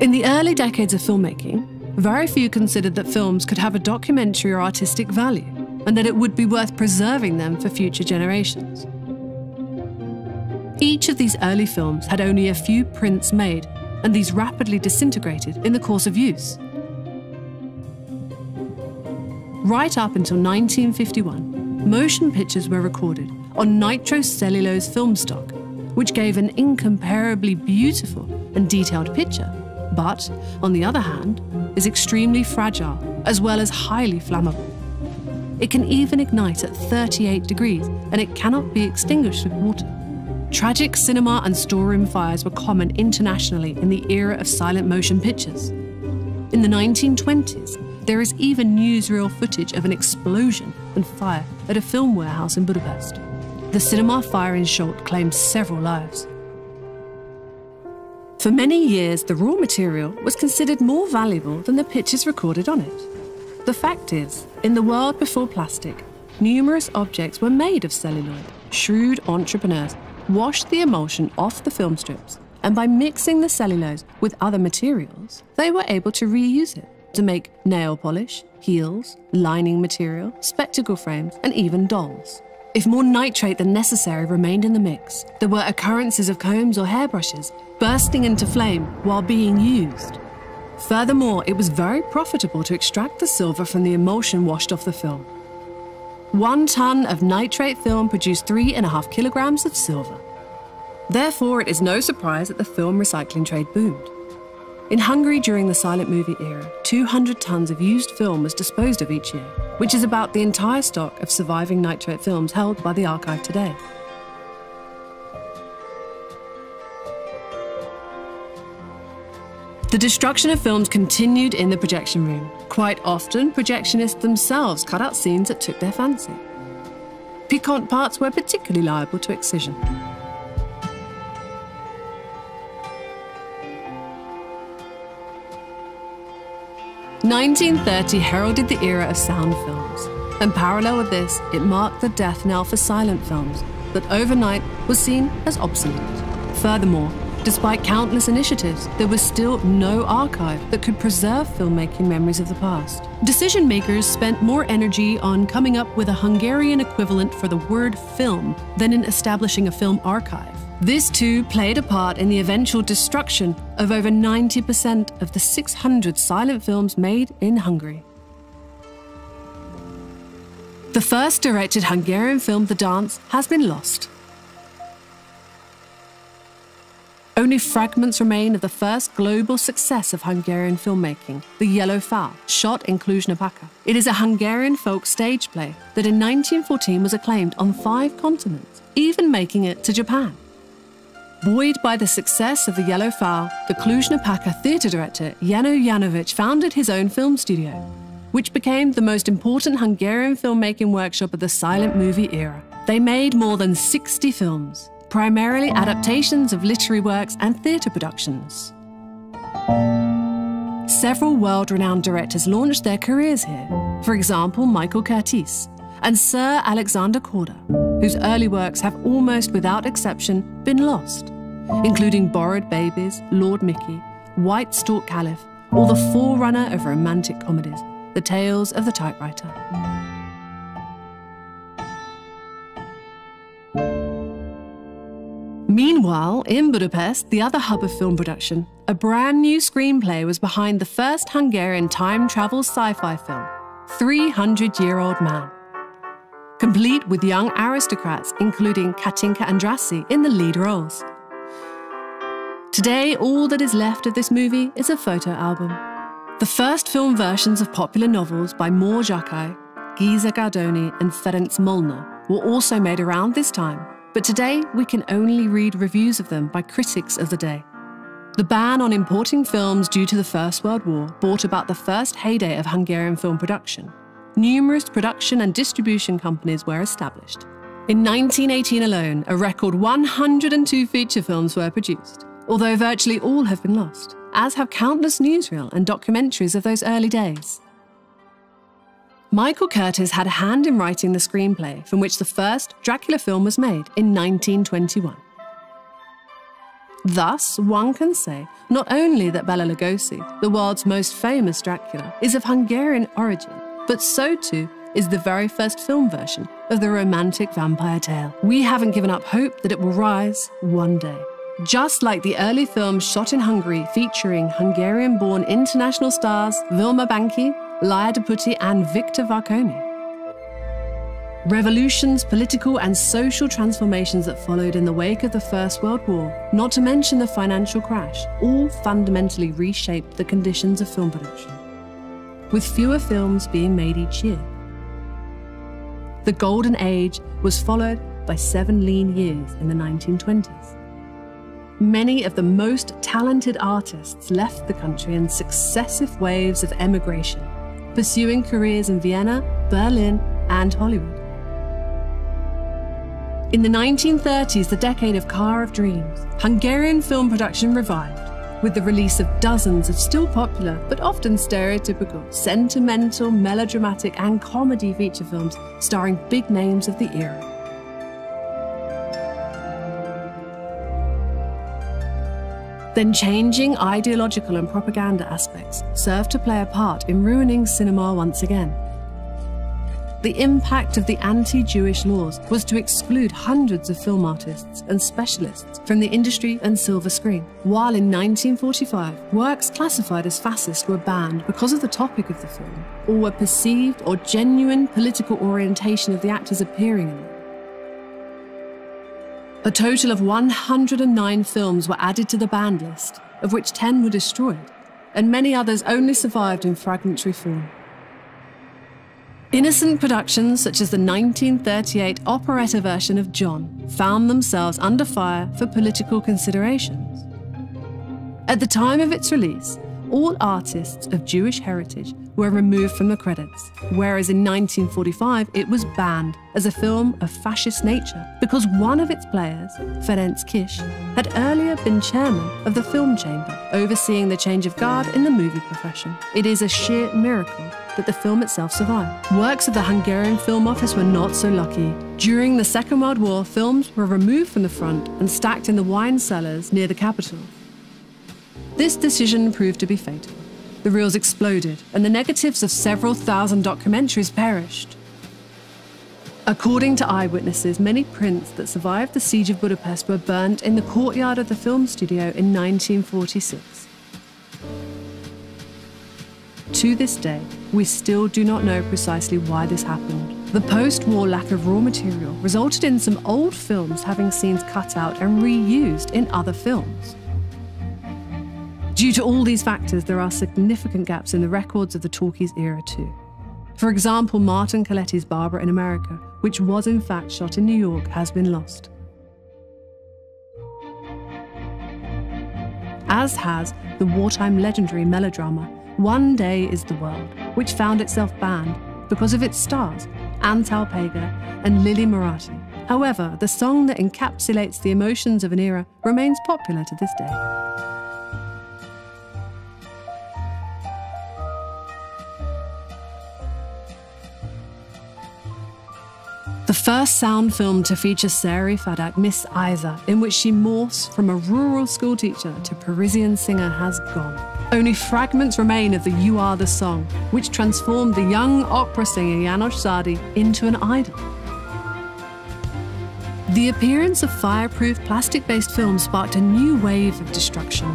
In the early decades of filmmaking, very few considered that films could have a documentary or artistic value, and that it would be worth preserving them for future generations. Each of these early films had only a few prints made, and these rapidly disintegrated in the course of use. Right up until 1951, motion pictures were recorded on nitrocellulose film stock, which gave an incomparably beautiful and detailed picture, but, on the other hand, is extremely fragile as well as highly flammable. It can even ignite at 38 degrees, and it cannot be extinguished with water. Tragic cinema and storeroom fires were common internationally in the era of silent motion pictures. In the 1920s, there is even newsreel footage of an explosion and fire at a film warehouse in Budapest. The cinema fire in Solt claimed several lives. For many years, the raw material was considered more valuable than the pictures recorded on it. The fact is, in the world before plastic, numerous objects were made of celluloid. Shrewd entrepreneurs washed the emulsion off the film strips, and by mixing the cellulose with other materials, they were able to reuse it to make nail polish, heels, lining material, spectacle frames, and even dolls. If more nitrate than necessary remained in the mix, there were occurrences of combs or hairbrushes bursting into flame while being used. Furthermore, it was very profitable to extract the silver from the emulsion washed off the film. 1 ton of nitrate film produced 3.5 kilograms of silver. Therefore, it is no surprise that the film recycling trade boomed. In Hungary during the silent movie era, 200 tons of used film was disposed of each year, which is about the entire stock of surviving nitrate films held by the archive today. The destruction of films continued in the projection room. Quite often, projectionists themselves cut out scenes that took their fancy. Piquant parts were particularly liable to excision. 1930 heralded the era of sound films, and parallel with this, it marked the death knell for silent films that overnight was seen as obsolete. Furthermore, despite countless initiatives, there was still no archive that could preserve filmmaking memories of the past. Decision makers spent more energy on coming up with a Hungarian equivalent for the word film than in establishing a film archive. This too played a part in the eventual destruction of over 90% of the 600 silent films made in Hungary. The first directed Hungarian film, The Dance, has been lost. Only fragments remain of the first global success of Hungarian filmmaking, The Yellow Fowl, shot in Cluj-Napoca. It is a Hungarian folk stage play that in 1914 was acclaimed on 5 continents, even making it to Japan. Buoyed by the success of The Yellow Fowl, the Cluj-Napoca theatre director Jano Janovic founded his own film studio, which became the most important Hungarian filmmaking workshop of the silent movie era. They made more than 60 films, primarily adaptations of literary works and theatre productions. Several world-renowned directors launched their careers here, for example Michael Curtiz and Sir Alexander Korda, whose early works have almost without exception been lost, including Borrowed Babies, Lord Mickey, White Stork Caliph, or the forerunner of romantic comedies, The Tales of the Typewriter. Meanwhile, in Budapest, the other hub of film production, a brand new screenplay was behind the first Hungarian time travel sci-fi film, 300-Year-Old Man. Complete with young aristocrats, including Katinka Andrassy in the lead roles. Today, all that is left of this movie is a photo album. The first film versions of popular novels by Mór Zsákai, Géza Gardoni, and Ferenc Molnár were also made around this time, but today we can only read reviews of them by critics of the day. The ban on importing films due to the First World War brought about the first heyday of Hungarian film production. Numerous production and distribution companies were established. In 1918 alone, a record 102 feature films were produced, although virtually all have been lost, as have countless newsreel and documentaries of those early days. Michael Curtiz had a hand in writing the screenplay from which the first Dracula film was made in 1921. Thus, one can say not only that Bela Lugosi, the world's most famous Dracula, is of Hungarian origin, but so too is the very first film version of the romantic vampire tale. We haven't given up hope that it will rise one day. Just like the early films shot in Hungary featuring Hungarian-born international stars Vilma Banki, Laia Deputy and Victor Varconi. Revolutions, political and social transformations that followed in the wake of the First World War, not to mention the financial crash, all fundamentally reshaped the conditions of film production, with fewer films being made each year. The Golden Age was followed by 7 lean years in the 1920s. Many of the most talented artists left the country in successive waves of emigration, pursuing careers in Vienna, Berlin, and Hollywood. In the 1930s, the decade of Car of Dreams, Hungarian film production revived, with the release of dozens of still popular, but often stereotypical, sentimental, melodramatic, and comedy feature films starring big names of the era. Then changing ideological and propaganda aspects served to play a part in ruining cinema once again. The impact of the anti-Jewish laws was to exclude hundreds of film artists and specialists from the industry and silver screen, while in 1945, works classified as fascist were banned because of the topic of the film, or were perceived or genuine political orientation of the actors appearing in them. A total of 109 films were added to the banned list, of which 10 were destroyed, and many others only survived in fragmentary form. Innocent productions such as the 1938 operetta version of John found themselves under fire for political considerations. At the time of its release, all artists of Jewish heritage were removed from the credits, whereas in 1945 it was banned as a film of fascist nature because one of its players, Ferenc Kish, had earlier been chairman of the film chamber, overseeing the change of guard in the movie profession. It is a sheer miracle that the film itself survived. Works of the Hungarian Film Office were not so lucky. During the Second World War, films were removed from the front and stacked in the wine cellars near the capital. This decision proved to be fatal. The reels exploded, and the negatives of several thousand documentaries perished. According to eyewitnesses, many prints that survived the siege of Budapest were burnt in the courtyard of the film studio in 1946. To this day, we still do not know precisely why this happened. The post-war lack of raw material resulted in some old films having scenes cut out and reused in other films. Due to all these factors, there are significant gaps in the records of the talkies era too. For example, Martin Coletti's Barbara in America, which was in fact shot in New York, has been lost. As has the wartime legendary melodrama One Day is the World, which found itself banned because of its stars, Antal Pager and Lily Marathi. However, the song that encapsulates the emotions of an era remains popular to this day. The first sound film to feature Sari Fadak, Miss Isa, in which she morphs from a rural schoolteacher to Parisian singer, has gone. Only fragments remain of the You Are the Song, which transformed the young opera singer János Sadi into an idol. The appearance of fireproof plastic-based films sparked a new wave of destruction.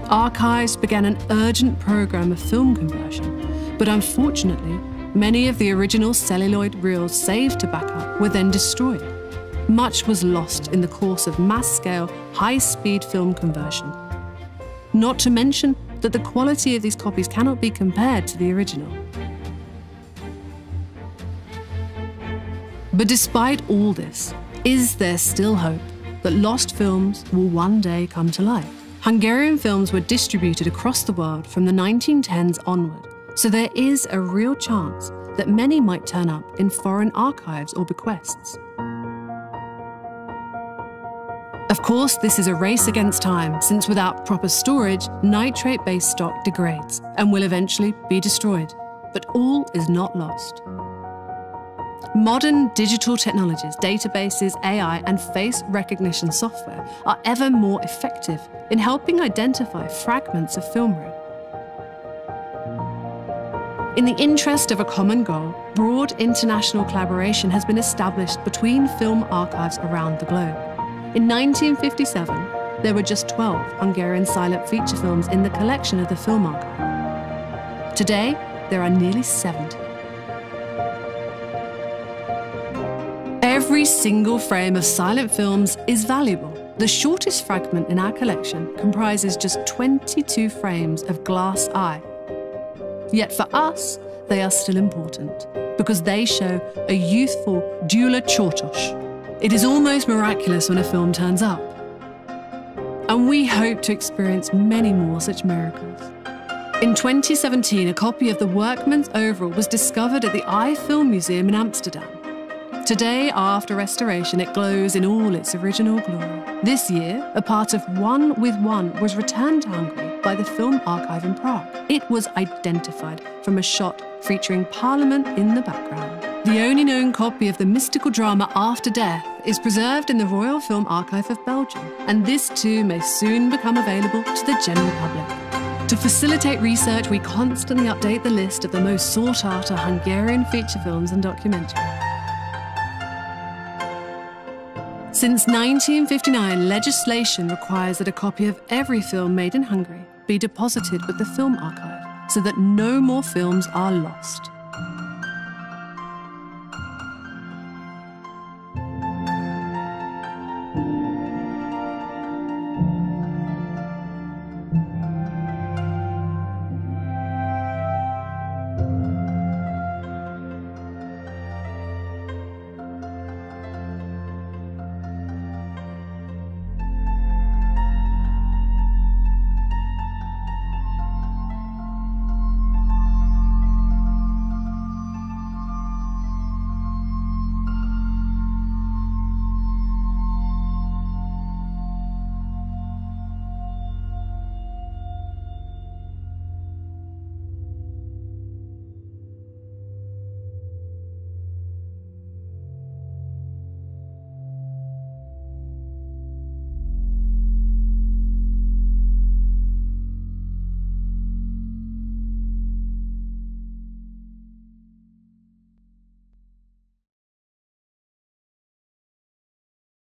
Archives began an urgent program of film conversion, but unfortunately, many of the original celluloid reels saved to backup were then destroyed. Much was lost in the course of mass-scale, high-speed film conversion. Not to mention that the quality of these copies cannot be compared to the original. But despite all this, is there still hope that lost films will one day come to life? Hungarian films were distributed across the world from the 1910s onward, so there is a real chance that many might turn up in foreign archives or bequests. Of course, this is a race against time, since without proper storage, nitrate-based stock degrades and will eventually be destroyed. But all is not lost. Modern digital technologies, databases, AI, and face recognition software are ever more effective in helping identify fragments of film reel. In the interest of a common goal, broad international collaboration has been established between film archives around the globe. In 1957, there were just 12 Hungarian silent feature films in the collection of the Film Archive. Today, there are nearly 70. Every single frame of silent films is valuable. The shortest fragment in our collection comprises just 22 frames of glass eye. Yet for us, they are still important because they show a youthful Gyula Csortos. It is almost miraculous when a film turns up. And we hope to experience many more such miracles. In 2017, a copy of The Workman's Overall was discovered at the Eye Film Museum in Amsterdam. Today, after restoration, it glows in all its original glory. This year, a part of One with One was returned to Hungary by the Film Archive in Prague. It was identified from a shot featuring Parliament in the background. The only known copy of the mystical drama After Death is preserved in the Royal Film Archive of Belgium, and this too may soon become available to the general public. To facilitate research, we constantly update the list of the most sought-after Hungarian feature films and documentaries. Since 1959, legislation requires that a copy of every film made in Hungary be deposited with the Film Archive so that no more films are lost.